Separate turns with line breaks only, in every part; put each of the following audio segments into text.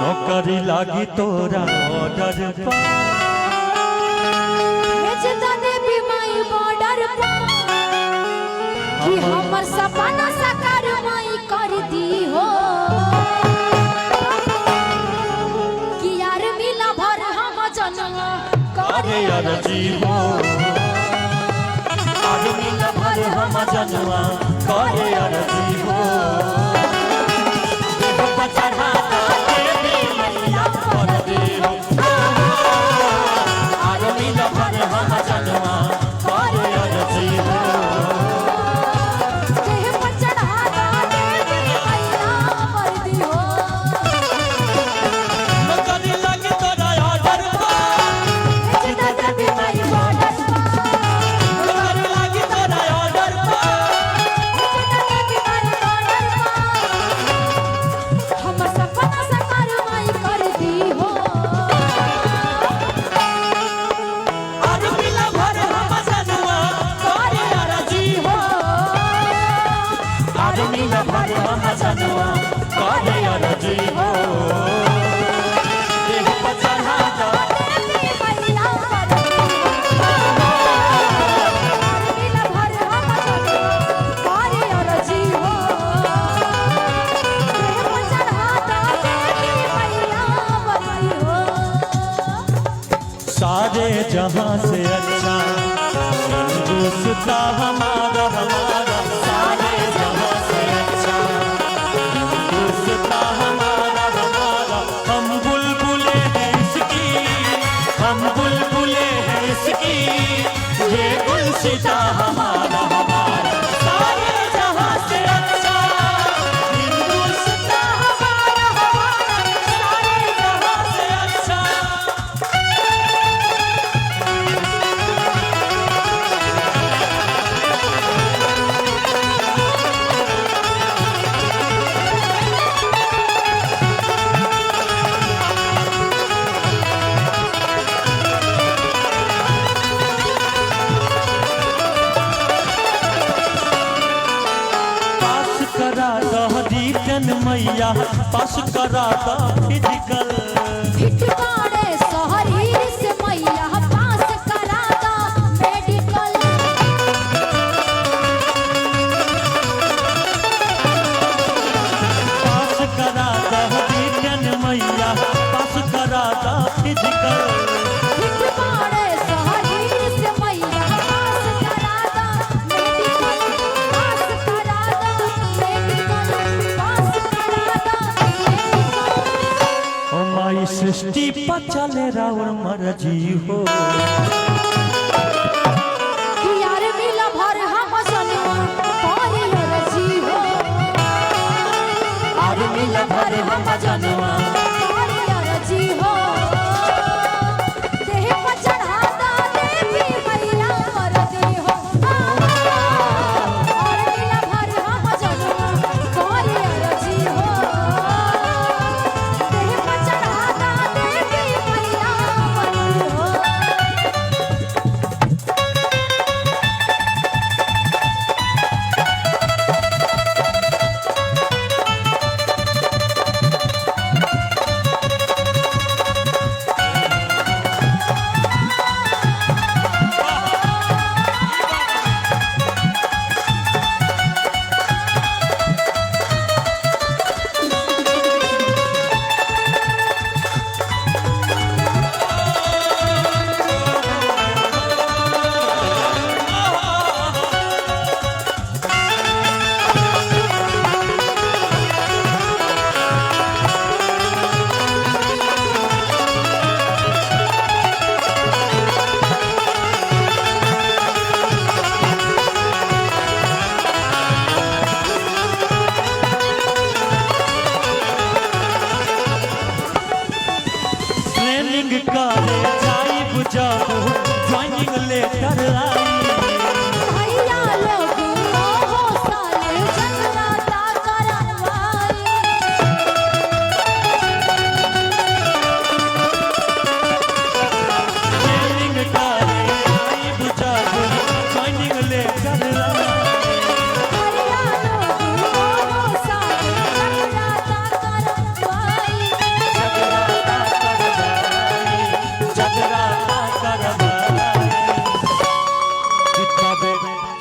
नौकरी लागी तोरा ऑर्डर पर
कि हमर सपना साकार माई कर दी हो कि यार मिला भर हम जनवा
करे अर्जी हो आज मिला भर हम जनवा करे अर्जी हो चढ़ा देवी मैया कर दी हो आज मिला भर हम जनवा करे अर्जी हो सारे जहां से अच्छा हिंदुस्ता हमारा हमारा सारे जहां से अच्छा हिंदुस्ता हमारा हमारा हम बुलबुले हैं इसकी हम बुलबुले हैं इसकी ये गुलशिता हमारा हमारा सारे जहां से अच्छा हिंदुस्ता हमारा हमारा सारे जहां से अच्छा मैया पास करा दा फिजिकल
फिटकारे शरीर से मैया पास करा दा मेडिकल
पास करा दा विज्ञान मैया पास करा दा फिजिकल
फिटकारे शरीर से मैया पास करा दा मेडिकल पास करा दा मेडिकल
माई सृष्टि पर चले राउर मर्जी हो
कि यार मिला भर हम जनवा करे अर्जी हो
आज मिला भर हम जनवा
करे अर्जी हो देह पर चढ़ा दा देवी मैया कर दी हो और मिला भर हम जनवा करे अर्जी हो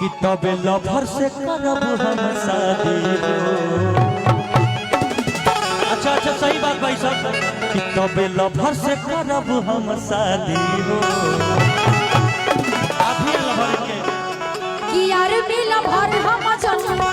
कि तबे लभर से करब हम शादी हो। अच्छा अच्छा सही बात भाई साहब कि तबे लभर से करब हम शादी हो। आप ही लभर के
कि यार मिला भर हम जनुआ